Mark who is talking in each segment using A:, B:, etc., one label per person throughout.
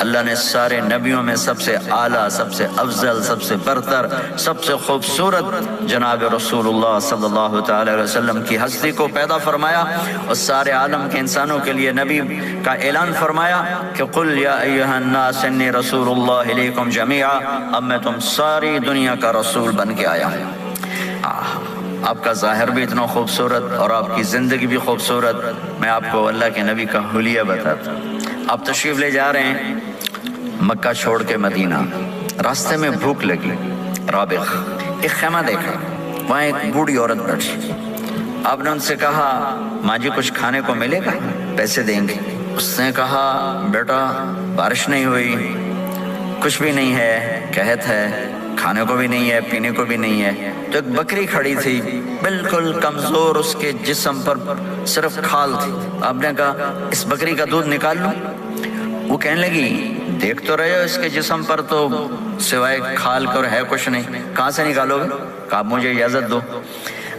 A: اللہ نے سارے نبیوں میں سب سے اعلیٰ، سب سے افضل، سب سے برتر، سب سے خوبصورت جناب رسول اللہ صلی اللہ تعالی علیہ وسلم کی ہستی کو پیدا فرمایا، اور سارے عالم کے انسانوں کے لیے نبی کا اعلان فرمایا کہ قل یا ایھا الناس انی رسول اللہ الیکم جمیعا، اب میں تم ساری دنیا کا رسول بن کے آیا ہوں۔ آپ کا ظاہر بھی اتنا خوبصورت اور آپ کی زندگی بھی خوبصورت۔ میں آپ کو اللہ کے نبی کا حلیہ بتاتا ہوں۔ آپ تشریف لے جا رہے ہیں مکہ چھوڑ کے مدینہ، راستے میں بھوک لگی، رابغ ایک خیمہ دیکھا، وہاں ایک بوڑھی عورت بیٹھی۔ آپ نے ان سے کہا ماں جی کچھ کھانے کو ملے گا؟ پیسے دیں گے۔ اس نے کہا بیٹا بارش نہیں ہوئی، کچھ بھی نہیں ہے، قحط ہے، کھانے کو بھی نہیں ہے، پینے کو بھی نہیں ہے۔ تو ایک بکری کھڑی تھی بالکل کمزور، اس کے جسم پر صرف کھال تھی۔ آپ نے کہا اس بکری کا دودھ نکال لوں؟ وہ کہنے لگی دیکھ تو رہے ہو اس کے جسم پر تو سوائے کھال کر ہے کچھ نہیں، کہاں سے نکالو گے؟ کہا مجھے اجازت دو۔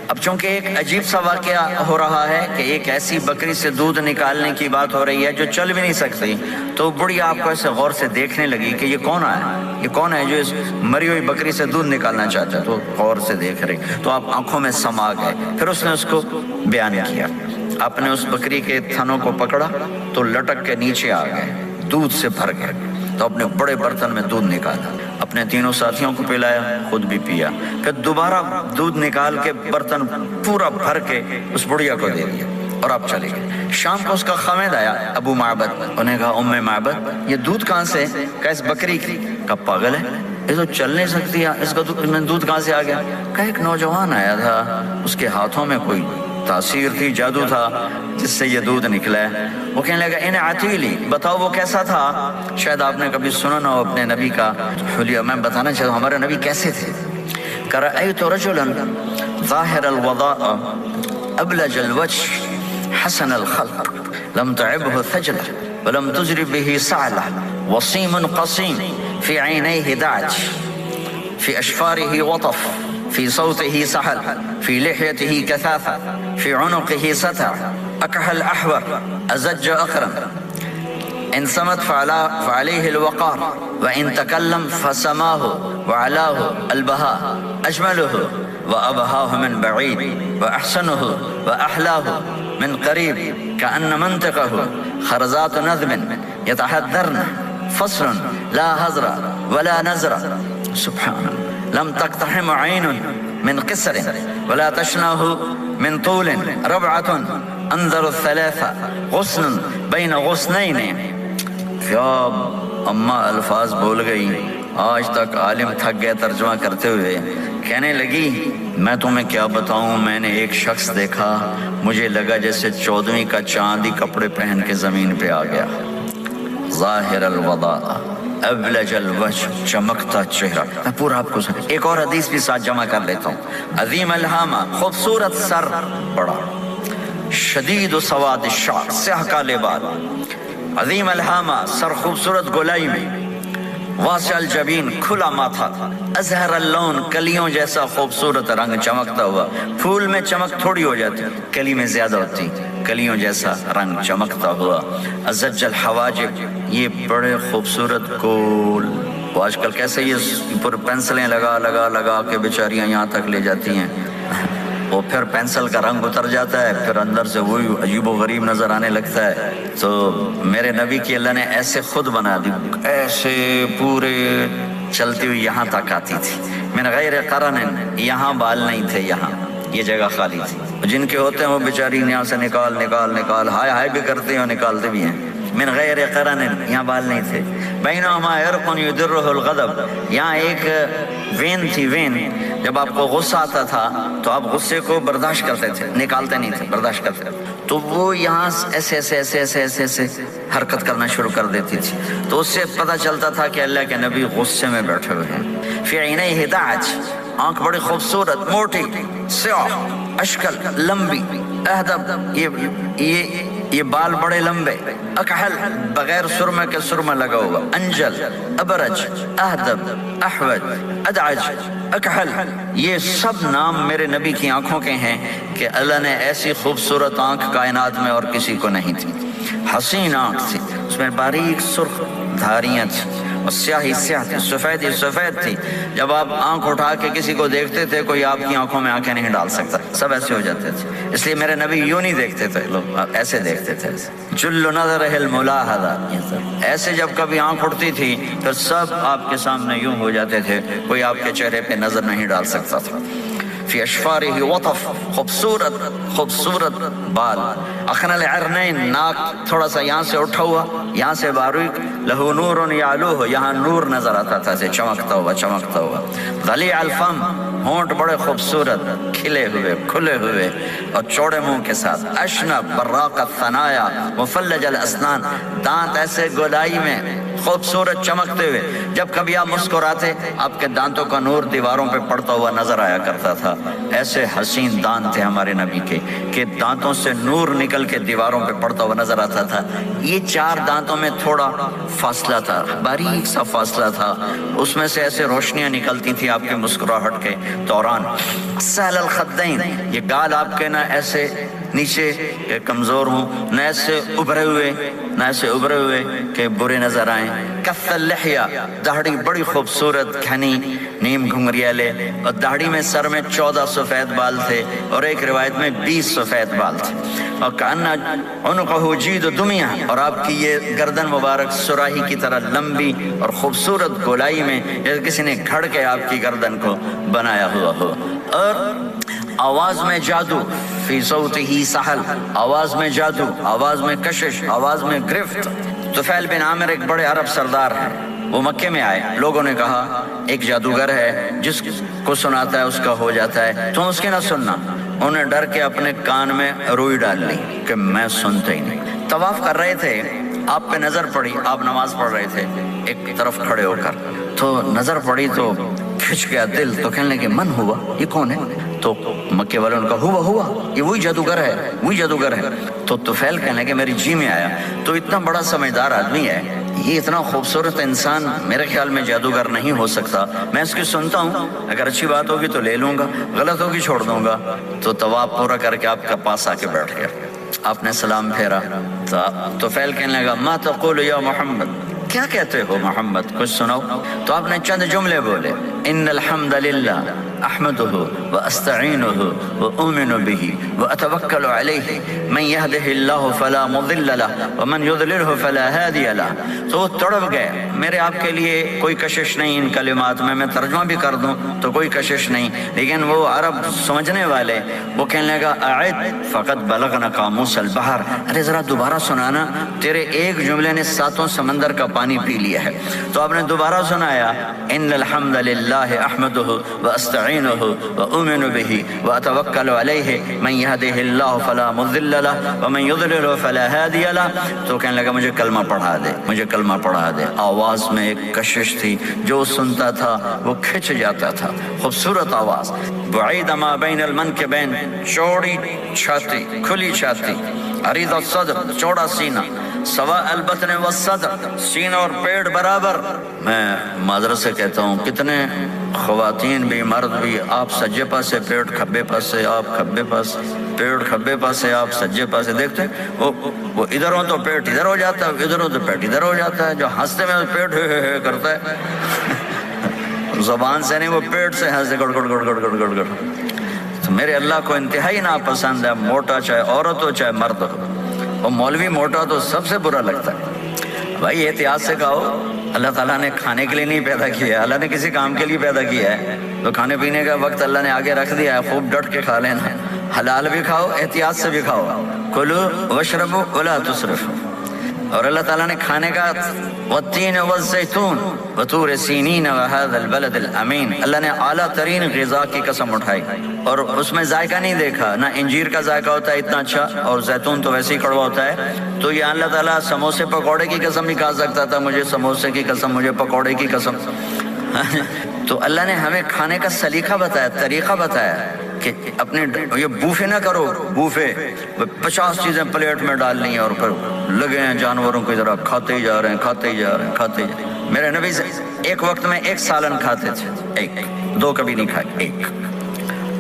A: اب چونکہ ایک عجیب سا واقعہ ہو رہا ہے کہ ایک ایسی بکری سے دودھ نکالنے کی بات ہو رہی ہے جو چل بھی نہیں سکتی، تو بڑھی آپ کو ایسے غور سے دیکھنے لگی کہ یہ کون ہے، یہ کون ہے جو اس مری ہوئی بکری سے دودھ نکالنا چاہتا ہے؟ تو غور سے دیکھ رہی، تو آپ آنکھوں میں سما گئے۔ پھر اس نے اس کو بیان کیا، آپ نے اس بکری کے تھنوں کو پکڑا تو لٹک کے نیچے آ گئے، دودھ سے بھر گئے۔ تو اپنے بڑے برتن میں دودھ نکالا، اپنے تینوں ساتھیوں کو پلایا، خود بھی پیا، پھر دوبارہ دودھ نکال کے برتن پورا بھر کے اس بڑھیا کو دے دیا اور آپ چلے گئے۔ شام کو اس کا خامد آیا ابو معبد، انہوں نے کہا ام معبد یہ دودھ کہاں سے؟ کہا اس بکری کی۔ کہا پاگل ہے، یہ تو چل نہیں سکتی، اس کا دودھ کہاں سے آ گیا؟ کہا ایک نوجوان آیا تھا، اس کے ہاتھوں میں کوئی تاثیر تھی، جادو تھا، جس سے یہ دودھ نکلا ہے۔ وہ کہنے لگا ان عتیلی، بتاؤ وہ کیسا تھا؟ شاید آپ نے کبھی سنا نہ ہو اپنے نبی کا حلیہ، میں بتانا چاہتا ہوں ہمارے نبی کیسے تھے۔ کہ رأیت رجلا ظاہر الوضاء ابلج الوجه حسن الخلق لم تعبه ثجلة ولم تجر به سعلة وصيم قصيم في عينيه دعج في أشفاره وطف في صوته سحل في لحيته كثافة في عنقه ستع أكحل أحور أزج أقرن إن صمت فعليه الوقار وإن تكلم فسماه وعلاه البهاء أجمله وأبهاه من بعيد وأحسنه وأحلاه من قريب كأن منطقه خرزات نذب يتحذرن فصل لا هزر ولا نزر سبحان لم تقتحم عين من قصر ولا تشناه من طول ربعة انظر الثلاثة غصن بين غصنين۔ کیا اماں الفاظ بول گئی، آج تک عالم تھک گئے ترجمہ کرتے ہوئے، کہنے لگی میں تمہیں کیا بتاؤں، میں نے ایک شخص دیکھا، مجھے لگا جیسے 14ویں کا چاندی کپڑے پہن کے زمین پہ آ گیا، ظاہر الوضاء ابلج الوجه، چمکتا چہرہ۔ میں پورا آپ کو ایک اور حدیث بھی ساتھ جمع کر لیتا ہوں۔ عظیم الہامہ، خوبصورت سر، بڑا شدید سواد الشعر، سیاہ کالے بال، عظیم الہامہ، سر خوبصورت گولائی میں، واسع الجبین، کھلا ماتھا، ازہر اللون، کلیوں جیسا خوبصورت رنگ چمکتا ہوا۔ پھول میں چمک تھوڑی ہو جاتی، کلی میں زیادہ ہوتی، کلیوں جیسا رنگ چمکتا ہوا۔ ازج الحواجب، یہ بڑے خوبصورت گول، وہ آج کل کیسے یہ پر پینسلیں لگا کے بیچاریاں یہاں تک لے جاتی ہیں، وہ پھر پینسل کا رنگ اتر جاتا ہے، پھر اندر سے وہی عجیب و غریب نظر آنے لگتا ہے۔ تو میرے نبی کی اللہ نے ایسے خود بنا دی، ایسے پورے چلتی ہوئی یہاں تک آتی تھی، من غیر قرن، یہاں بال نہیں تھے، یہاں یہ جگہ خالی تھی، جن کے ہوتے ہیں وہ بیچاری یہاں سے نکال ہائے ہائے بھی کرتے ہیں اور نکالتے بھی ہیں۔ من غیر قرن، یہاں بال نہیں تھے۔ بینہما عرق یدرہ الغضب، یہاں ایک وین تھی، وین، جب آپ کو غصہ آتا تھا تو آپ غصے کو برداشت کرتے تھے، نکالتے نہیں تھے، برداشت کرتے تھے، تو وہ یہاں ایسے حرکت کرنا شروع کر دیتی تھی، تو اس سے پتہ چلتا تھا کہ اللہ کے نبی غصے میں بیٹھے ہوئے ہیں۔ فی عینیہ دعج، آنکھ بڑی خوبصورت، موٹی، سیاہ، اشکل، لمبی، اہدب، یہ بال بڑے لمبے، اکحل، بغیر سرمے کے سرمہ لگا ہوا، انجل، ابرج، اہدب، احوج، ادعج، اکحل، یہ سب نام میرے نبی کی آنکھوں کے ہیں کہ اللہ نے ایسی خوبصورت آنکھ کائنات میں اور کسی کو نہیں تھی۔ حسین آنکھ تھی، اس میں باریک سرخ دھاریاں تھیں اور سیاہی سیاہ تھی، سفید ہی سفید تھی. جب آپ آنکھ اٹھا کے کسی کو دیکھتے تھے کوئی آپ کی آنکھوں میں آنکھیں نہیں ڈال سکتا، سب ایسے ہو جاتے تھے. اس لیے میرے نبی یوں نہیں دیکھتے تھے، لوگ ایسے دیکھتے تھے. جل نظرہ الملاحظہ، ایسے جب کبھی آنکھ اٹھتی تھی تو سب آپ کے سامنے یوں ہو جاتے تھے، کوئی آپ کے چہرے پہ نظر نہیں ڈال سکتا تھا. فی اشفارہ وطف، خوبصورت خوبصورت بال. اخن العرنین، ناک تھوڑا سا یہاں سے اٹھا ہوا، یہاں سے باریک. لہو نور یعلوہ، یہاں نور نظر آتا تھا سے چمکتا ہوا چمکتا ہوا. ضلیع الفم، ہونٹ بڑے خوبصورت کھلے ہوئے کھلے ہوئے اور چوڑے منہ کے ساتھ. اشنب براق الثنایا مفلج الاسنان، دانت ایسے گولائی میں خوبصورت چمکتے ہوئے. جب کبھی آپ مسکراتے آپ کے دانتوں کا نور دیواروں پہ پڑتا ہوا نظر آیا کرتا تھا. ایسے حسین دانت تھے ہمارے نبی کے کہ دانتوں سے نور نکل کے دیواروں پہ پڑتا ہوا نظر آتا تھا. یہ 4 دانتوں میں تھوڑا فاصلہ تھا، باریک سا فاصلہ تھا، اس میں سے ایسے روشنیاں نکلتی تھیں آپ کی مسکراہٹ کے دوران. سہل الخدین، یہ گال آپ کے نہ ایسے نیچے کہ کمزور ہوں، نہ ایسے ابھرے ہوئے کہ برے نظر آئیں. کف اللحیہ، داڑھی بڑی خوبصورت گھنی نیم گھنگریالے، اور داڑھی میں سر میں 14 سفید بال تھے اور ایک روایت میں 20 سفید بال تھے. اور کأن عنقہ جید دمیہ، اور آپ کی یہ گردن مبارک سراہی کی طرح لمبی اور خوبصورت گولائی میں جیسے کسی نے گھڑ کے آپ کی گردن کو بنایا ہوا ہو. اور آواز میں جادو، فی صوتہ سحل، آواز میں جادو، آواز میں کشش، آواز میں گرفت. طفیل بن عامر ایک بڑے عرب سردار ہیں، وہ مکے میں آئے. لوگوں نے کہا ایک جادوگر ہے جس کو سناتا ہے اس کا ہو جاتا ہے، تم اس کی نہ سننا. انہیں ڈر کے اپنے کان میں روئی ڈال لی کہ میں سنتا ہی نہیں. طواف کر رہے تھے، آپ پہ نظر پڑی، آپ نماز پڑھ رہے تھے ایک طرف کھڑے ہو کر، تو نظر پڑی تو کھچ گیا دل. تو کہنے لگے من ہوا، یہ کون ہے؟ تو مکے والوں نے کہا ہوا یہ وہی جادوگر ہے. تو طفیل کہنے لگے میری جی میں آیا، تو اتنا بڑا سمجھدار آدمی ہے، یہ اتنا خوبصورت انسان میرے خیال میں جادوگر نہیں ہو سکتا. میں اس کی سنتا ہوں، اگر اچھی بات ہوگی تو لے لوں گا، غلط ہوگی چھوڑ دوں گا. تو طواف پورا کر کے آپ کے پاس آ کے بیٹھ گیا. آپ نے سلام پھیرا تو طفیل کہنے لگا ما تقول یا محمد، کیا کہتے ہو محمد، کچھ سناؤ. تو آپ نے چند جملے بولے، ان الحمد للہ احمدہ واستعینہ واؤمن بہ واتوکل علیہ من یہدہ اللہ فلا مضل لہ ومن یضللہ فلا ہادی لہ. تو وہ تڑپ گئے. میرے آپ کے لیے کوئی کشش نہیں ان کلمات میں ترجمہ بھی کر دوں تو کوئی کشش نہیں، لیکن وہ عرب سمجھنے والے وہ کہنے لگا اعد فقط بلغنا قاموس البحر، ارے ذرا دوبارہ سنانا، تیرے ایک جملے نے 7 سمندر کا پانی پی لیا ہے. تو آپ نے دوبارہ سنایا ان الحمد للہ احمدہ واستعینہ واؤمن بہ واتوکل علیہ من یہدہ اللہ فلا مضل لہ ومن یضللہ فلا ہادی لہ. تو کہنے لگا مجھے کلمہ پڑھا دے. آواز میں ایک کشش تھی، جو سنتا تھا وہ کھچ جاتا تھا. خوبصورت آواز. بعید ما بین المنکبین، چوڑی چھاتی کھلی چھاتی. عریض الصدر، چوڑا سینہ. سواء البطن والصدر، سینہ اور پیٹ برابر. میں معذرت سے کہتا ہوں کتنے خواتین بھی مرد بھی، آپ سجے پاسے پیٹ کھبے پاسے، آپ کھبے پاس پیٹ کھبے پاسے، آپ سجے پاسے. دیکھتے وہ ادھر ہو تو پیٹ ادھر ہو جاتا ہے، ادھر ہو تو پیٹ ادھر ہو جاتا ہے. جو ہنستے میں پیٹ ہے کرتا ہے زبان سے نہیں، وہ پیٹ سے ہنستے گڑ گڑ گڑ گڑ گڑ گڑ گڑ. تو میرے اللہ کو انتہائی ناپسند ہے موٹا، چاہے عورت ہو چاہے مرد ہو. اور مولوی موٹا تو سب سے برا لگتا ہے. بھائی احتیاط سے کھاؤ، اللہ تعالیٰ نے کھانے کے لیے نہیں پیدا کیا ہے، اللہ نے کسی کام کے لیے پیدا کیا ہے. تو کھانے پینے کا وقت اللہ نے آگے رکھ دیا ہے، خوب ڈٹ کے کھا لینا، حلال بھی کھاؤ احتیاط سے بھی کھاؤ. کلوا واشربوا ولا تسرفوا. اور اللہ تعالیٰ نے کھانے کا والتین والزیتون وطور سینین وهذا البلد الامین، اللہ نے اعلیٰ ترین غذا کی قسم اٹھائی اور اس میں ذائقہ نہیں دیکھا. نہ انجیر کا ذائقہ ہوتا ہے اتنا اچھا، اور زیتون تو ویسے ہی کڑوا ہوتا ہے. تو یہ اللہ تعالیٰ سموسے پکوڑے کی قسم نہیں کھا سکتا تھا، مجھے سموسے کی قسم، مجھے پکوڑے کی قسم. تو اللہ نے ہمیں کھانے کا سلیقہ بتایا، طریقہ بتایا کہ اپنے یہ بوفے نہ کرو. بوفے 50 چیزیں پلیٹ میں ڈالنی ہیں اور پھر لگے ہیں جانوروں کی طرح کھاتے ہی جا رہے ہیں. میرے نبی سے ایک وقت میں 1 سالن کھاتے تھے، 1 2 کبھی نہیں کھائے، 1.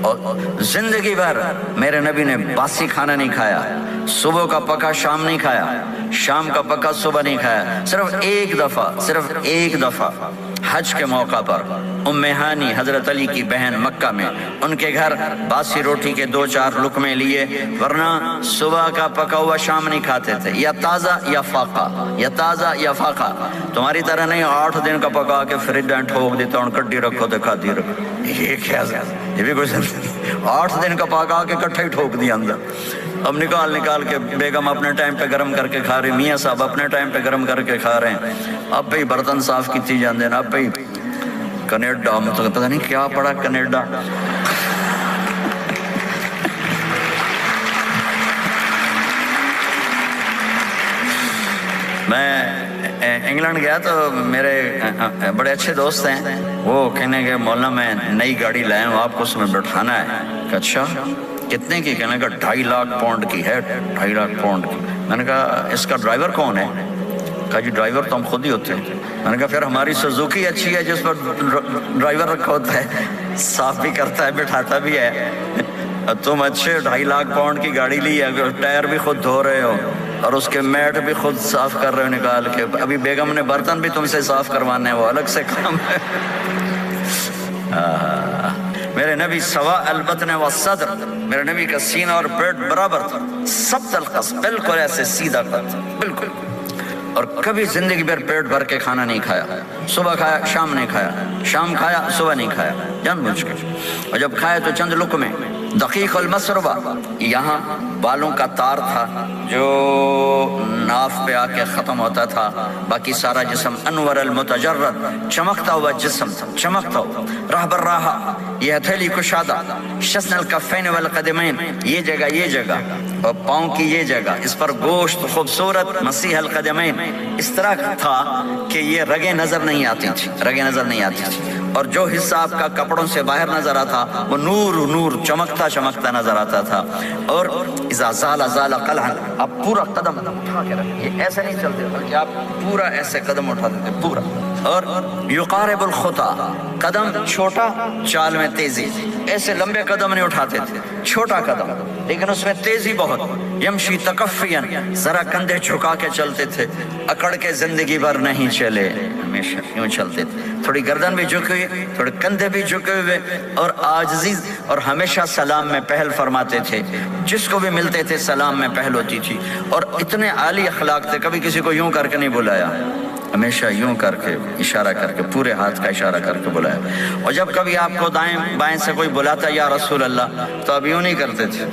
A: اور زندگی بھر میرے نبی نے باسی کھانا نہیں کھایا، صبح کا پکا شام نہیں کھایا، شام کا پکا صبح نہیں کھایا، صرف ایک دفعہ حج کے موقع پر ام ہانی حضرت علی کی بہن مکہ میں، ان کے گھر باسی روٹی کے 2-4 لقمے لیے، ورنہ صبح کا پکا ہوا شام نہیں کھاتے تھے، یا تازہ یا فاقہ، تمہاری طرح نہیں 8 دن کا پکا کے فریج میں ٹھوک دیتا ہوں، کڈی رکھو تو کھاتی رکھو، یہ کیا یہ بھی کوئی 8 دن کا پکا کے کٹھا ہی ٹھوک دیا اندر، اب نکال کے بیگم اپنے ٹائم پہ گرم کر کے کھا رہی، میاں صاحب اپنے ٹائم پہ گرم کر کے کھا رہے ہیں، اب بھی برتن صاف کیتی جاندے نا، اب بھی کینیڈا مطلب پتہ نہیں کیا پڑا کینیڈا، میں انگلینڈ گیا تو میرے بڑے اچھے دوست ہیں، وہ کہنے کہ مولانا میں نئی گاڑی لایا ہوں، آپ کو اس میں بٹھانا ہے، کہ اچھا کتنے کی؟ کہنے کا 2.5 لاکھ پاؤنڈ کی ہے، 2.5 لاکھ پاؤنڈ کی۔ میں نے کہا اس کا ڈرائیور کون ہے؟ کہا جی ڈرائیور تو ہم خود ہی ہوتے ہیں۔ میں نے کہا پھر ہماری سوزوکی اچھی ہے جس پر ڈرائیور رکھا ہوتا ہے، صاف بھی کرتا ہے بٹھاتا بھی ہے، تم اچھے 2.5 لاکھ پاؤنڈ کی گاڑی لی ہے، ٹائر بھی خود دھو رہے ہو اور اس کے میٹ بھی خود صاف کر رہے ہو نکال کے، ابھی بیگم نے برتن بھی تم سے صاف کروانے ہیں، وہ الگ سے کام ہے۔ میرے نبی سوا البطن والصدر، میرے نبی کا سینہ اور پیٹ برابر تھا، سبت القصد، بالکل ایسے سیدھا قد، بالکل، اور کبھی زندگی بھر پیٹ بھر کے کھانا نہیں کھایا، صبح کھایا شام نہیں کھایا، شام کھایا صبح نہیں کھایا، جان بوجھ کے، اور جب کھایا تو چند لقمے۔ دقیق المسربہ، یہاں بالوں کا تار تھا جو ناف پہ آ کے ختم ہوتا تھا، باقی سارا جسم انور المتجرد، چمکتا ہوا جسم تھا، چمکتا ہوا، راہ بر راہ، یہ ہتھیلی کشادہ، شسن الکفین والقدمین، یہ جگہ اور پاؤں کی یہ جگہ، اس پر گوشت خوبصورت مسیح القدمین، اس طرح تھا کہ یہ رگیں نظر نہیں آتی تھی، اور جو حصہ آپ کا کپڑوں سے باہر نظر آتا وہ نور چمکتا نظر آتا تھا، اور اذا زال قلعا، آپ پورا قدم اٹھا کے رکھیں، یہ ایسے نہیں چلتے بلکہ آپ پورا ایسے قدم اٹھاتے تھے پورا، اور یقارب الخطا، قدم چھوٹا چال میں تیزی، ایسے لمبے قدم نہیں اٹھاتے تھے، چھوٹا قدم لیکن اس میں تیزی بہت، یمشی تکفیا، ذرا کندھے جھکا کے چلتے تھے، اکڑ کے زندگی بھر نہیں چلے، ہمیشہ یوں چلتے تھے، تھوڑی گردن بھی جھکی ہوئی، تھوڑے کندھے بھی جھکے ہوئے، اور عاجزی، اور ہمیشہ سلام میں پہل فرماتے تھے، جس کو بھی ملتے تھے سلام میں پہل ہوتی تھی، اور اتنے عالی اخلاق تھے، کبھی کسی کو یوں کر کے نہیں بلایا، ہمیشہ یوں کر کے اشارہ کر کے، پورے ہاتھ کا اشارہ کر کے بلایا، اور جب کبھی آپ کو دائیں بائیں سے کوئی بلاتا یا رسول اللہ تو اب یوں نہیں کرتے تھے،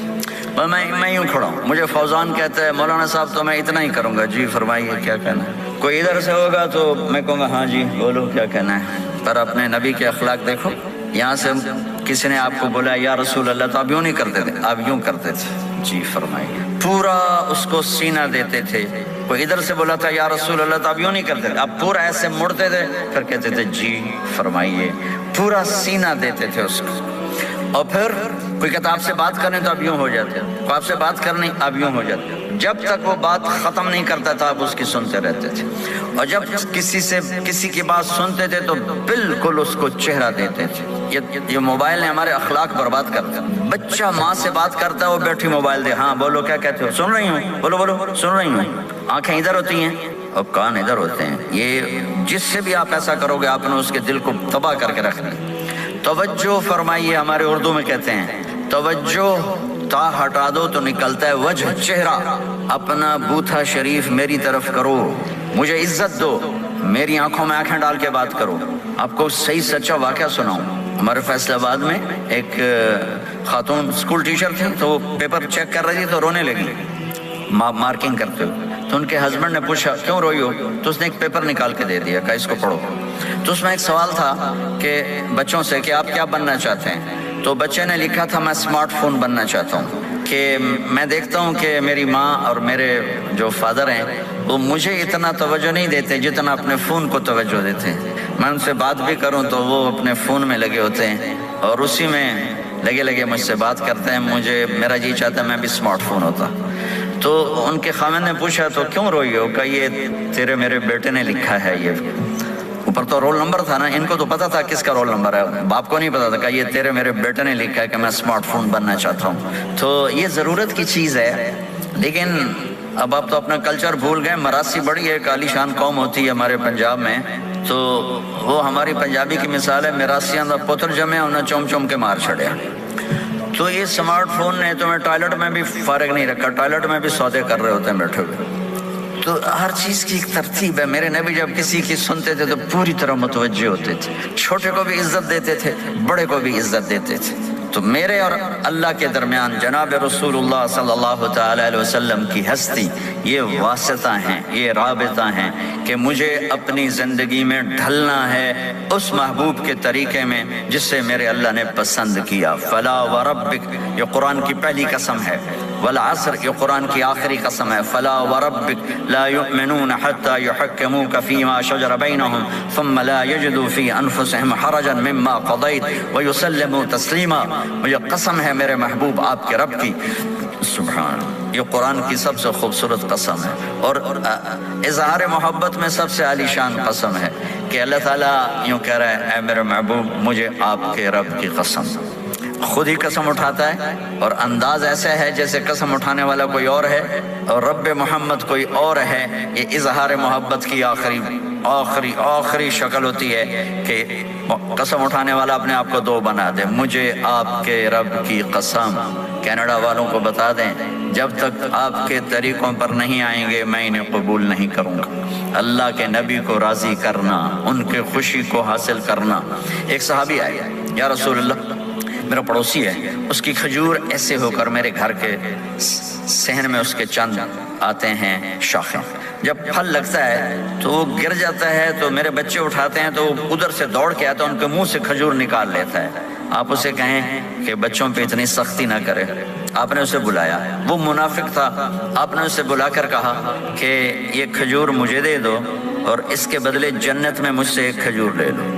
A: میں یوں کھڑا ہوں، مجھے فوزان کہتا ہے مولانا صاحب تو میں اتنا ہی کروں گا، جی فرمائیے کیا کہنا ہے، کوئی ادھر سے ہوگا تو میں کہوں گا ہاں جی بولو کیا کہنا ہے، پر اپنے نبی کے اخلاق دیکھو، یہاں سے کسی نے آپ کو بولا یا رسول اللہ تو آپ یوں نہیں کرتے تھے، آپ یوں کرتے تھے، جی فرمائیے، پورا اس کو سینہ دیتے تھے، کوئی ادھر سے بولا تھا یا رسول اللہ تو آپ یوں نہیں کرتے تھے، آپ پورا ایسے مڑتے تھے، پھر کہتے تھے جی فرمائیے، پورا سینہ دیتے تھے اس کو، اور پھر کوئی کہتا آپ سے بات کریں تو آپ یوں ہو جاتے، کوئی آپ سے بات کرنی آپ یوں ہو جاتے، جب تک وہ بات ختم نہیں کرتا تھا آپ اس کی سنتے رہتے تھے، اور جب کسی کی بات سنتے تھے تو بالکل اس کو چہرہ دیتے تھے۔ یہ موبائل نے ہمارے اخلاق برباد کرتا ہے۔ بچہ ماں سے بات کرتا ہے وہ بیٹھی موبائل دے، ہاں بولو کیا کہتے ہو، سن رہی ہوں، بولو سن رہی ہوں، آنکھیں ادھر ہوتی ہیں اور کان ادھر ہوتے ہیں، یہ جس سے بھی آپ ایسا کرو گے آپ نے اس کے دل کو تباہ کر کے رکھنا۔ توجہ فرمائیے، ہمارے اردو میں کہتے ہیں توجہ، تا ہٹا دو تو نکلتا ہے وجہ، چہرہ، اپنا بوتھا شریف میری طرف کرو، مجھے عزت دو، میری آنکھوں میں آنکھیں ڈال کے بات کرو۔ آپ کو صحیح سچا واقعہ سناؤں، ہمارے فیصل آباد میں ایک خاتون اسکول ٹیچر تھی، تو وہ پیپر چیک کر رہی تھی تو رونے لگی مارکنگ کرتے ہوئے، تو ان کے ہسبینڈ نے پوچھا کیوں روئی ہو، تو اس نے ایک پیپر نکال کے دے دیا کہ اس کو پڑھو، تو اس میں ایک سوال تھا کہ بچوں سے کہ آپ کیا بننا چاہتے ہیں، تو بچے نے لکھا تھا میں اسمارٹ فون بننا چاہتا ہوں، کہ میں دیکھتا ہوں کہ میری ماں اور میرے جو فادر ہیں وہ مجھے اتنا توجہ نہیں دیتے جتنا اپنے فون کو توجہ دیتے ہیں، میں ان سے بات بھی کروں تو وہ اپنے فون میں لگے ہوتے ہیں اور اسی میں لگے مجھ سے بات کرتے ہیں، میرا جی چاہتا ہے میں بھی اسمارٹ فون ہوتا۔ تو ان کے خاوند نے پوچھا تو کیوں روئی ہو، کہ یہ تیرے میرے بیٹے نے لکھا ہے یہ، اوپر تو رول نمبر تھا نا، ان کو تو پتا تھا کس کا رول نمبر ہے، باپ کو نہیں پتا تھا کہ یہ تیرے میرے بیٹے نے لکھا ہے کہ میں اسمارٹ فون بننا چاہتا ہوں۔ تو یہ ضرورت کی چیز ہے، لیکن اب آپ تو اپنا کلچر بھول گئے۔ مراسی بڑی ایک عالی شان قوم ہوتی ہے ہمارے پنجاب میں، تو وہ ہماری پنجابی کی مثال ہے، مراسیاں دا پتر جمے انہیں چوم چوم کے مار چھڑیا۔ تو یہ اسمارٹ فون نے تمہیں ٹوائلٹ میں بھی فارغ نہیں رکھا، ٹوائلٹ میں بھی سودے کر رہے ہوتے ہیں بیٹھے ہوئے۔ تو ہر چیز کی ایک ترتیب ہے۔ میرے نبی جب کسی کی سنتے تھے تو پوری طرح متوجہ ہوتے تھے، چھوٹے کو بھی عزت دیتے تھے، بڑے کو بھی عزت دیتے تھے۔ تو میرے اور اللہ کے درمیان جناب رسول اللہ صلی اللہ تعالی علیہ وسلم کی ہستی، یہ واسطہ ہیں، یہ رابطہ ہیں کہ مجھے اپنی زندگی میں ڈھلنا ہے اس محبوب کے طریقے میں جس سے میرے اللہ نے پسند کیا۔ فلا وربک، یہ قرآن کی پہلی قسم ہے، والعصر، یہ قرآن کی آخری قسم ہے۔ فلا وربک لا یؤمنون حتی یحکموک فیما شجر بینہم ثم لا یجدوا فی انفسہم حرجا مما قضیت ویسلموا تسلیما۔ مجھے قسم ہے میرے محبوب آپ کے رب کی، سبحان، یہ قرآن کی سب سے خوبصورت قسم ہے، اور اظہار محبت میں سب سے عالی شان قسم ہے کہ اللہ تعالیٰ یوں کہہ رہا ہے، اے میرے محبوب مجھے آپ کے رب کی قسم۔ خود ہی قسم اٹھاتا ہے، اور انداز ایسا ہے جیسے قسم اٹھانے والا کوئی اور ہے اور رب محمد کوئی اور ہے۔ یہ اظہار محبت کی آخری شکل ہوتی ہے کہ قسم اٹھانے والا اپنے آپ کو دو بنا دے۔ مجھے آپ کے رب کی قسم، کینیڈا والوں کو بتا دیں جب تک آپ کے طریقوں پر نہیں آئیں گے میں انہیں قبول نہیں کروں گا۔ اللہ کے نبی کو راضی کرنا، ان کے خوشی کو حاصل کرنا۔ ایک صحابی آئے، یا رسول اللہ میرا پڑوسی ہے، اس کی کھجور ایسے ہو کر میرے گھر کے صحن میں اس کے چند آتے ہیں شاخیں، جب پھل لگتا ہے تو وہ گر جاتا ہے تو میرے بچے اٹھاتے ہیں تو ادھر سے دوڑ کے آتا ہے، ان کے منہ سے کھجور نکال لیتا ہے۔ آپ اسے کہیں کہ بچوں پہ اتنی سختی نہ کرے۔ آپ نے اسے بلایا، وہ منافق تھا، آپ نے اسے بلا کر کہا کہ یہ کھجور مجھے دے دو اور اس کے بدلے جنت میں مجھ سے ایک کھجور لے لو۔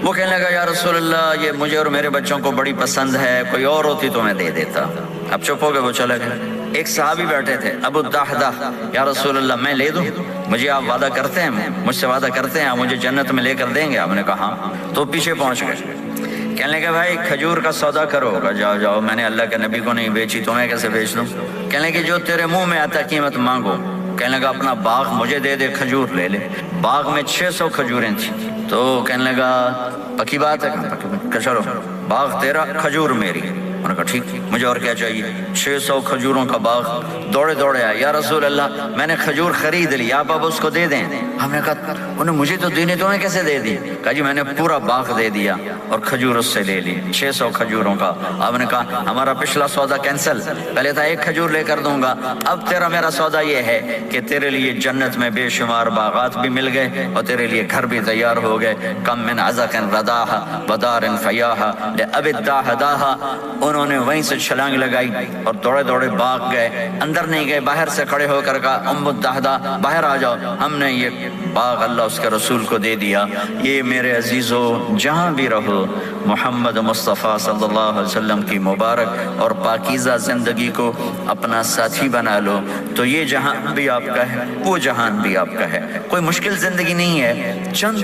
A: وہ کہنے لگا یا رسول اللہ یہ مجھے اور میرے بچوں کو بڑی پسند ہے، کوئی اور ہوتی تو میں دے دیتا۔ اب چپ ہو گئے، وہ چلے گئے۔ ایک صحابی بیٹھے تھے، ابو الدحدہ، یا رسول اللہ میں لے دوں، مجھے آپ وعدہ کرتے ہیں، مجھ سے وعدہ کرتے ہیں آپ مجھے جنت میں لے کر دیں گے؟ آپ نے کہا ہاں۔ تو پیچھے پہنچ گئے، کہنے لگے بھائی کھجور کا سودا کرو ہوگا، جاؤ جاؤ، میں نے اللہ کے نبی کو نہیں بیچی، تمہیں کیسے بیچ دوں؟ کہنے لگے جو تیرے منہ میں آتا قیمت مانگو۔ کہنے لگا اپنا باغ مجھے دے دے، کھجور لے لے۔ باغ میں 600 کھجوریں تھیں، تو کہنے لگا پکی بات ہے کہ چلو باغ تیرا کھجور میری۔ انہوں نے کہا ٹھیک، مجھے اور کیا چاہیے؟ 600 کھجوروں کا باغ۔ دوڑے دوڑے آئے، یا رسول اللہ میں نے کھجور خرید لی، آپ اب اس کو دے دیں۔ ہم نے کہا انہیں مجھے تو دینی، تمہیں کیسے دے دی؟ کہا جی میں نے پورا باغ دے دیا اور کھجور اس سے لے لی، 600 کھجوروں کا۔ آپ نے کہا ہمارا پچھلا سودا کینسل، پہلے تھا ایک کھجور لے کر دوں گا، اب تیرا میرا سودا یہ ہے کہ تیرے لیے جنت میں بے شمار باغات بھی مل گئے اور تیرے لیے گھر بھی تیار ہو گئے۔ کم من عزق رداہا ودار فیاہا لأب الداہداہا۔ انہوں نے وہیں سے چھلانگ لگائی اور دوڑے دوڑے باغ گئے، اندر نہیں گئے، باہر سے کھڑے ہو کر کہا ام الدحدہ باہر آ جاؤ، ہم نے یہ باغ اللہ اس کے رسول کو دے دیا۔ یہ میرے عزیزو جہاں بھی رہو محمد مصطفیٰ صلی اللہ علیہ وسلم کی مبارک اور پاکیزہ زندگی کو اپنا ساتھی بنا لو، تو یہ جہان بھی آپ کا ہے، وہ جہان بھی آپ کا ہے۔ کوئی مشکل زندگی نہیں ہے، چند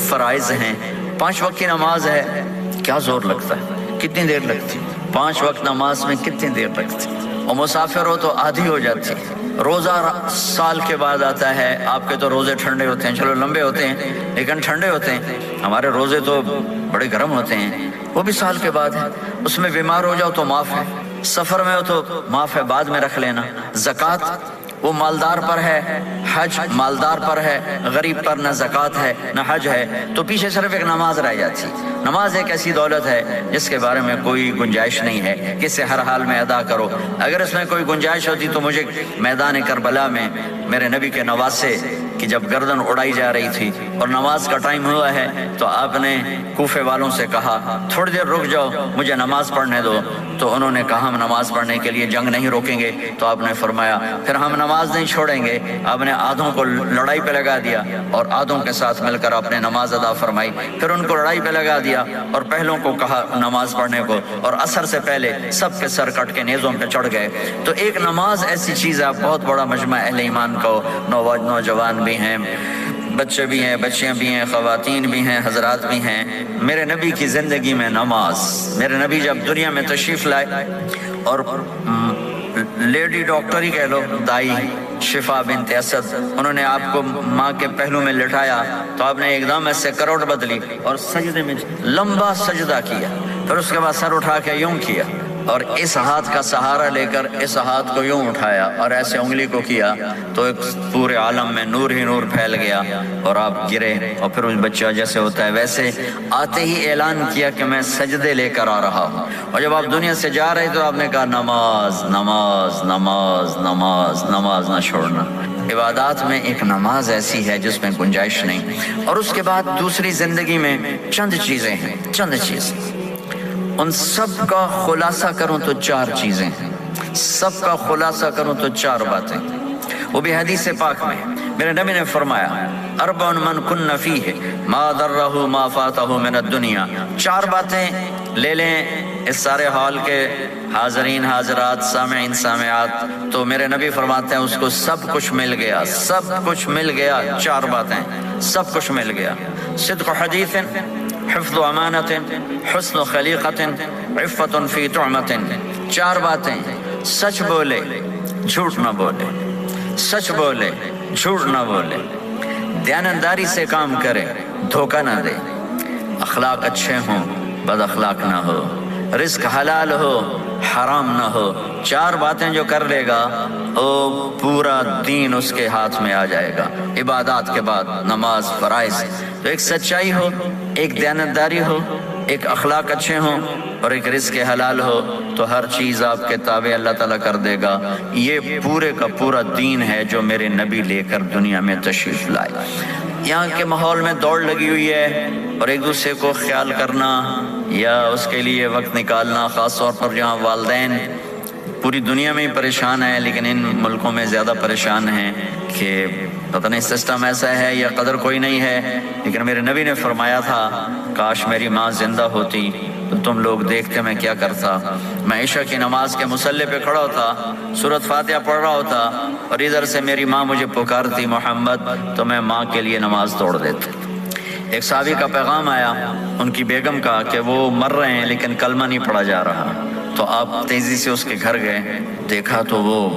A: فرائض ہیں، 5 وقت کی نماز ہے، کیا زور لگتا ہے، کتنی دیر لگتی؟ 5 وقت نماز میں کتنی دیر لگتی؟ اور مسافر ہو تو آدھی ہو جاتی۔ روزہ سال کے بعد آتا ہے، آپ کے تو روزے ٹھنڈے ہوتے ہیں، چلو لمبے ہوتے ہیں لیکن ٹھنڈے ہوتے ہیں، ہمارے روزے تو بڑے گرم ہوتے ہیں، وہ بھی سال کے بعد ہے۔ اس میں بیمار ہو جاؤ تو معاف ہے، سفر میں ہو تو معاف ہے، بعد میں رکھ لینا۔ زکوٰۃ وہ مالدار پر ہے، حج مالدار پر ہے، غریب پر نہ زکوٰۃ ہے نہ حج ہے، تو پیچھے صرف ایک نماز رہ جاتی۔ نماز ایک ایسی دولت ہے جس کے بارے میں کوئی گنجائش نہیں ہے کہ اسے ہر حال میں ادا کرو۔ اگر اس میں کوئی گنجائش ہوتی تو مجھے میدان کربلا میں میرے نبی کے نواسے کی جب گردن اڑائی جا رہی تھی اور نماز کا ٹائم ہوا ہے تو آپ نے کوفے والوں سے کہا تھوڑی دیر رک جاؤ مجھے نماز پڑھنے دو، تو انہوں نے کہا ہم نماز پڑھنے کے لیے جنگ نہیں روکیں گے، تو آپ نے فرمایا پھر ہم نماز نہیں چھوڑیں گے۔ آپ نے آدھوں کو لڑائی پہ لگا دیا اور آدھوں کے ساتھ مل کر آپ نے نماز ادا فرمائی، پھر ان کو لڑائی پہ لگا دیا اور پہلوں کو کہا نماز پڑھنے کو، اور عصر سے پہلے سب کے سر کٹ کے نیزوں پہ چڑھ گئے۔ تو ایک نماز ایسی چیز ہے، بہت بڑا مجمع اہل ایمان کو نوجوان بھی ہیں، بچے بھی ہیں، بچیاں بھی ہیں، خواتین بھی ہیں، حضرات بھی ہیں، میرے نبی کی زندگی میں نماز، میرے نبی جب دنیا میں تشریف لائے اور لیڈی ڈاکٹر ہی کہہ لو، دائی شفا بنت اسد، انہوں نے آپ کو ماں کے پہلو میں لٹایا تو آپ نے ایک دم ایسے کروٹ بدلی اور سجدے میں لمبا سجدہ کیا، پھر اس کے بعد سر اٹھا کے یوں کیا اور اس ہاتھ کا سہارا لے کر اس ہاتھ کو یوں اٹھایا اور ایسے انگلی کو کیا تو ایک پورے عالم میں نور ہی نور پھیل گیا اور آپ گرے، اور پھر اس بچہ جیسے ہوتا ہے ویسے آتے ہی اعلان کیا کہ میں سجدے لے کر آ رہا ہوں، اور جب آپ دنیا سے جا رہے تو آپ نے کہا نماز نماز نماز نماز نماز نہ چھوڑنا۔ عبادات میں ایک نماز ایسی ہے جس میں گنجائش نہیں۔ اور اس کے بعد دوسری زندگی میں چند چیزیں ہیں، چند چیزیں، ان سب کا خلاصہ کروں تو چار چیزیں ہیں، سب کا خلاصہ کروں تو چار باتیں، وہ بھی حدیث پاک میں میرے نبی نے فرمایا اربع من کن فیہ ما ضرہ ما فاتہ من الدنیا، چار باتیں لے لیں اس سارے حال کے حاضرین حاضرات سامعین سامعات، تو میرے نبی فرماتے ہیں اس کو سب کچھ مل گیا، سب کچھ مل گیا، چار باتیں سب کچھ مل گیا، صدق حدیث، حفظ امانت، حسن خلیقت، عفت فی طعمت، چار باتیں، سچ بولے جھوٹ نہ بولے، سچ بولے جھوٹ نہ بولے، دیانتداری سے کام کرے دھوکہ نہ دے، اخلاق اچھے ہوں بد اخلاق نہ ہو، رزق حلال ہو حرام نہ ہو، چار باتیں جو کر لے گا وہ پورا دین اس کے ہاتھ میں آ جائے گا۔ عبادات کے بعد نماز فرائض، تو ایک سچائی ہو، ایک دیانتداری ہو، ایک اخلاق اچھے ہوں اور ایک رزق حلال ہو تو ہر چیز آپ کے تابع اللہ تعالیٰ کر دے گا۔ یہ پورے کا پورا دین ہے جو میرے نبی لے کر دنیا میں تشریف لائے۔ یہاں کے ماحول میں دوڑ لگی ہوئی ہے اور ایک دوسرے کو خیال کرنا یا اس کے لیے وقت نکالنا، خاص طور پر جہاں والدین پوری دنیا میں ہی پریشان ہیں لیکن ان ملکوں میں زیادہ پریشان ہیں کہ پتہ نہیں سسٹم ایسا ہے یا قدر کوئی نہیں ہے، لیکن میرے نبی نے فرمایا تھا کاش میری ماں زندہ ہوتی تو تم لوگ دیکھتے میں کیا کرتا، میں عشاء کی نماز کے مصلی پہ کھڑا ہوتا، سورۃ فاتحہ پڑھ رہا ہوتا اور ادھر سے میری ماں مجھے پکارتی محمد، تو میں ماں کے لیے نماز توڑ دیتا۔ ایک صحابی کا پیغام آیا ان کی بیگم کا کہ وہ مر رہے ہیں لیکن کلمہ نہیں پڑھا جا رہا، تو آپ تیزی سے اس کے گھر گئے، دیکھا تو وہ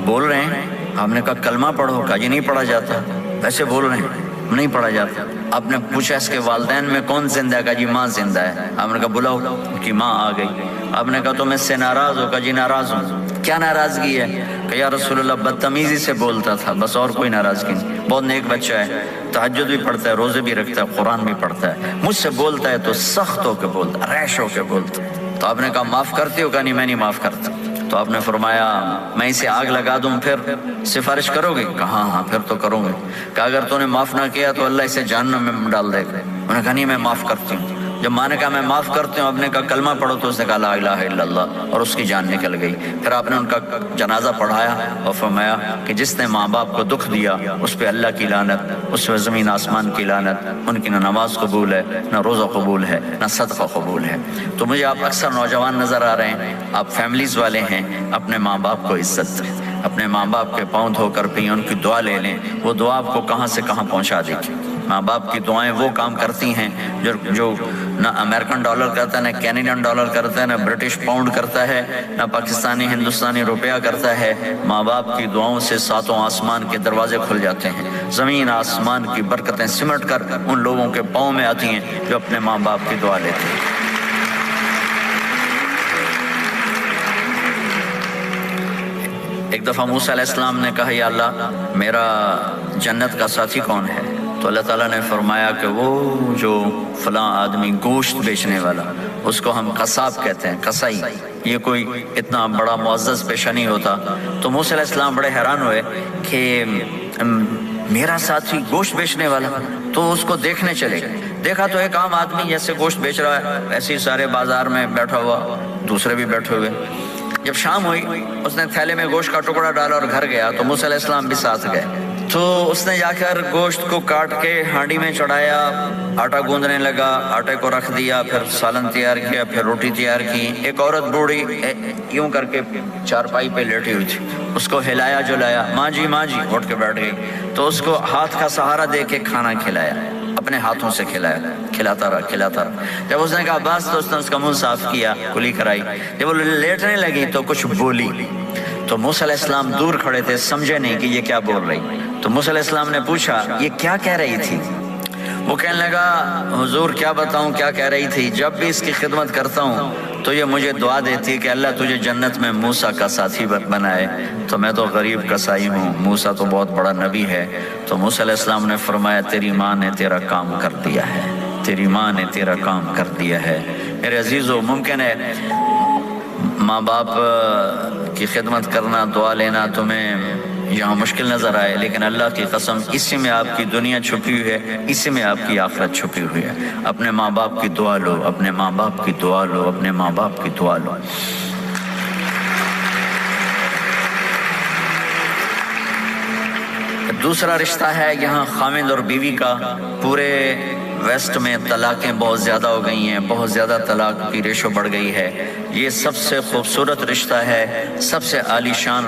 A: بول رہے ہیں، آپ نے کہا کلمہ پڑھو، کہا جی نہیں پڑھا جاتا، ویسے بول رہے ہیں نہیں پڑھا جاتا۔ آپ نے پوچھا اس کے والدین میں کون زندہ ہے، کہا جی ماں زندہ ہے۔ آپ نے کہا بلاؤ، کہ ماں آ گئی۔ آپ نے کہا تم اس سے ناراض ہو، کہا جی ناراض ہوں۔ کیا ناراضگی ہے؟ کہ یا رسول اللہ بدتمیزی سے بولتا تھا، بس اور کوئی ناراضگی نہیں، بہت نیک بچہ ہے، تہجد بھی پڑھتا ہے، روزے بھی رکھتا ہے، قرآن بھی پڑھتا ہے، مجھ سے بولتا ہے تو سخت ہو کے بولتا، ریش ہو کے بولتا۔ تو آپ نے کہا معاف کرتے ہو؟ کہا نہیں میں نہیں معاف کرتا۔ تو آپ نے فرمایا میں اسے آگ لگا دوں پھر سفارش کرو گے؟ کہا ہاں پھر تو کروں گے۔ کہ اگر تو نے معاف نہ کیا تو اللہ اسے جہنم میں ڈال دے گا۔ انہوں نے کہا نہیں میں معاف کرتی ہوں۔ جب ماں نے کہا میں معاف کرتی ہوں، آپ نے کہا کلمہ پڑھو، تو اس نے کہا لا الہ الا اللہ، اور اس کی جان نکل گئی۔ پھر آپ نے ان کا جنازہ پڑھایا اور فرمایا کہ جس نے ماں باپ کو دکھ دیا اس پہ اللہ کی لعنت، اس پہ زمین آسمان کی لعنت، ان کی نہ نماز قبول ہے نہ روزہ قبول ہے نہ صدقہ قبول ہے۔ تو مجھے آپ اکثر نوجوان نظر آ رہے ہیں، آپ فیملیز والے ہیں، اپنے ماں باپ کو عزت دیں، اپنے ماں باپ کے پاؤں دھو کر پئیں، ان کی دعا لے لیں، وہ دعا آپ کو کہاں سے کہاں پہنچا دے گی۔ ماں باپ کی دعائیں وہ کام کرتی ہیں جو نہ امریکن ڈالر کرتا ہے، نہ کینیڈین ڈالر کرتا ہے، نہ برٹش پاؤنڈ کرتا ہے، نہ پاکستانی ہندوستانی روپیہ کرتا ہے۔ ماں باپ کی دعاؤں سے ساتوں آسمان کے دروازے کھل جاتے ہیں، زمین آسمان کی برکتیں سمٹ کر ان لوگوں کے پاؤں میں آتی ہیں جو اپنے ماں باپ کی دعا لیتے ہیں۔ ایک دفعہ موسیٰ علیہ السلام نے کہا یا اللہ میرا جنت کا ساتھی کون ہے؟ تو اللہ تعالیٰ نے فرمایا کہ وہ جو فلاں آدمی گوشت بیچنے والا، اس کو ہم قصاب کہتے ہیں، قصائی، یہ کوئی اتنا بڑا معزز پیشہ نہیں ہوتا۔ تو موسیٰ علیہ السلام بڑے حیران ہوئے کہ میرا ساتھی گوشت بیچنے والا، تو اس کو دیکھنے چلے گئے۔ دیکھا تو ایک عام آدمی جیسے گوشت بیچ رہا ہے ایسے ہی سارے بازار میں بیٹھا ہوا، دوسرے بھی بیٹھے ہوئے۔ جب شام ہوئی اس نے تھیلے میں گوشت کا ٹکڑا ڈالا اور گھر گیا، تو موسیٰ علیہ السلام بھی ساتھ گئے۔ تو اس نے جا کر گوشت کو کاٹ کے ہانڈی میں چڑھایا، آٹا گوندنے لگا، آٹے کو رکھ دیا، پھر سالن تیار کیا، پھر روٹی تیار کی۔ ایک عورت بوڑھی یوں کر کے چارپائی پہ لیٹی ہوئی تھی، اس کو ہلایا جلایا، ماں جی ماں جی اٹھ کے بیٹھ گئی، تو اس کو ہاتھ کا سہارا دے کے کھانا کھلایا، اپنے ہاتھوں سے کھلایا، کھلاتا رہا۔ جب اس نے کہا بس تو اس نے اس کا منہ صاف کیا، کلی کرائی۔ جب وہ لیٹنے لگی تو کچھ بولی، تو موسیٰ علیہ السلام دور کھڑے تھے، سمجھے نہیں کہ یہ کیا بول رہی۔ تو موسیٰ علیہ السلام نے پوچھا یہ کیا کہہ رہی تھی؟ وہ کہنے لگا حضور کیا بتاؤں کیا کہہ رہی تھی، جب بھی اس کی خدمت کرتا ہوں تو یہ مجھے دعا دیتی ہے کہ اللہ تجھے جنت میں موسیٰ کا ساتھی بنائے، تو میں تو غریب کسائی ہوں، موسیٰ تو بہت بڑا نبی ہے۔ تو موسیٰ علیہ السلام نے فرمایا تیری ماں نے تیرا کام کر دیا ہے، تیری ماں نے تیرا کام کر دیا ہے۔ میرے عزیزو، ممکن ہے ماں باپ کی خدمت کرنا، دعا لینا تمہیں یہاں مشکل نظر آئے، لیکن اللہ کی قسم اسی میں آپ کی دنیا چھپی ہوئی ہے، اسی میں آپ کی آخرت چھپی ہوئی ہے۔ اپنے ماں باپ کی دعا لو، اپنے ماں باپ کی دعا لو، اپنے ماں باپ کی دعا لو۔ دوسرا رشتہ ہے یہاں خاوند اور بیوی کا۔ پورے ویسٹ میں طلاقیں بہت زیادہ ہو گئی ہیں، بہت زیادہ طلاق کی ریشو بڑھ گئی ہے۔ یہ سب سے خوبصورت رشتہ ہے، سب سے عالی شان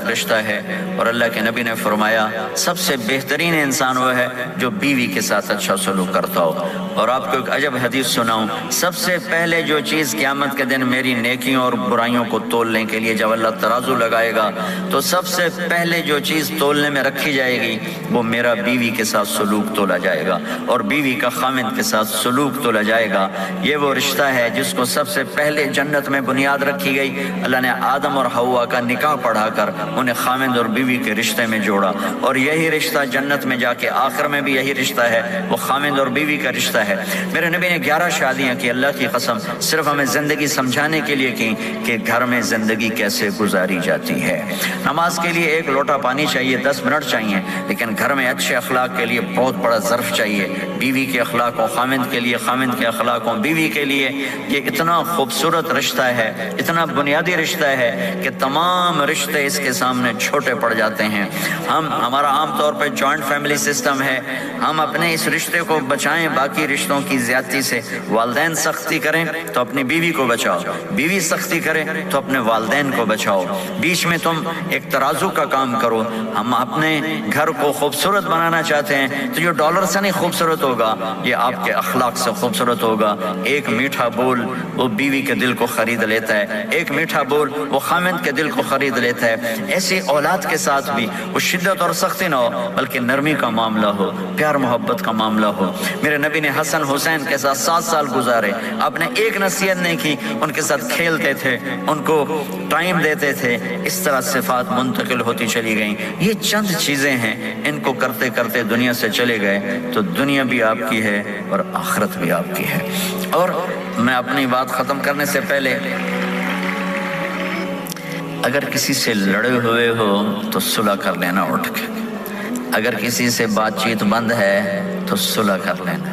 A: رشتہ ہے، اور اللہ کے نبی نے فرمایا سب سے بہترین انسان وہ ہے جو بیوی کے ساتھ اچھا سلوک کرتا ہو۔ اور آپ کو ایک عجب حدیث سناؤں، سب سے پہلے جو چیز قیامت کے دن میری نیکیوں اور برائیوں کو تولنے کے لیے جب اللہ ترازو لگائے گا تو سب سے پہلے جو چیز تولنے میں رکھی جائے گی وہ میرا بیوی کے ساتھ سلوک تولا جائے گا، اور بیوی کا خاوند کے ساتھ سلوک تولا جائے گا۔ یہ وہ رشتہ ہے جس کو سب سے پہلے جنت میں بنیاد رکھی گئی۔ اللہ نے آدم اور حوا کا نکاح پڑھا کر انہیں خاوند اور بیوی کے رشتے میں جوڑا، اور یہی رشتہ جنت میں جا کے آخر میں بھی یہی رشتہ ہے، وہ خاوند اور بیوی کا رشتہ ہے۔ میرے نبی نے 11 شادیاں کی، اللہ کی قسم صرف ہمیں زندگی سمجھانے کے لیے کی کہ گھر میں زندگی کیسے گزاری جاتی ہے۔ نماز کے لیے 1 لوٹا پانی چاہیے، 10 منٹ چاہیے، لیکن گھر میں اچھے اخلاق کے لیے بہت بڑا ظرف چاہیے۔ بیوی کے اخلاق و خاوند کے لیے، خاوند کے اخلاق و بیوی کے لیے، یہ اتنا خوبصورت رشتہ ہے، اتنا بنیادی رشتہ ہے کہ تمام رشتے اس کے سامنے چھوٹے پڑ جاتے ہیں۔ ہمارا عام طور پہ جوائنٹ فیملی سسٹم ہے، ہم اپنے اس رشتے کو بچائیں باقی رشتوں کی زیادتی سے۔ والدین سختی کریں تو اپنی بیوی کو بچاؤ، بیوی سختی کرے تو اپنے والدین کو بچاؤ، بیچ میں تم ایک ترازو کا کام کرو۔ ہم اپنے گھر کو خوبصورت بنانا چاہتے ہیں تو جو ڈالر سے نہیں خوبصورت ہوگا، یہ آپ کے اخلاق سے خوبصورت ہوگا۔ ایک میٹھا بول وہ بیوی کے دل کو خرید لیتا ہے، ایک میٹھا بول وہ خاوند کے دل کو خرید لیتا ہے۔ ایسی اولاد کے ساتھ بھی وہ شدت اور سختی نہ ہو، بلکہ نرمی کا معاملہ ہو، پیار محبت کا معاملہ ہو۔ میرے نبی نے حسن حسین کے ساتھ 7 سال گزارے، آپ نے ایک نصیحت نہیں کی، ان کے ساتھ کھیلتے تھے، ان کو ٹائم دیتے تھے، اس طرح صفات منتقل ہوتی چلی گئیں۔ یہ چند چیزیں ہیں، ان کو کرتے کرتے دنیا سے چلے گئے تو دنیا بھی آپ کی ہے اور آخرت بھی آپ کی ہے۔ اور میں اپنی بات ختم کرنے سے پہلے، اگر کسی سے لڑے ہوئے ہو تو صلح کر لینا اٹھ کے، اگر کسی سے بات چیت بند ہے تو صلح کر لینا۔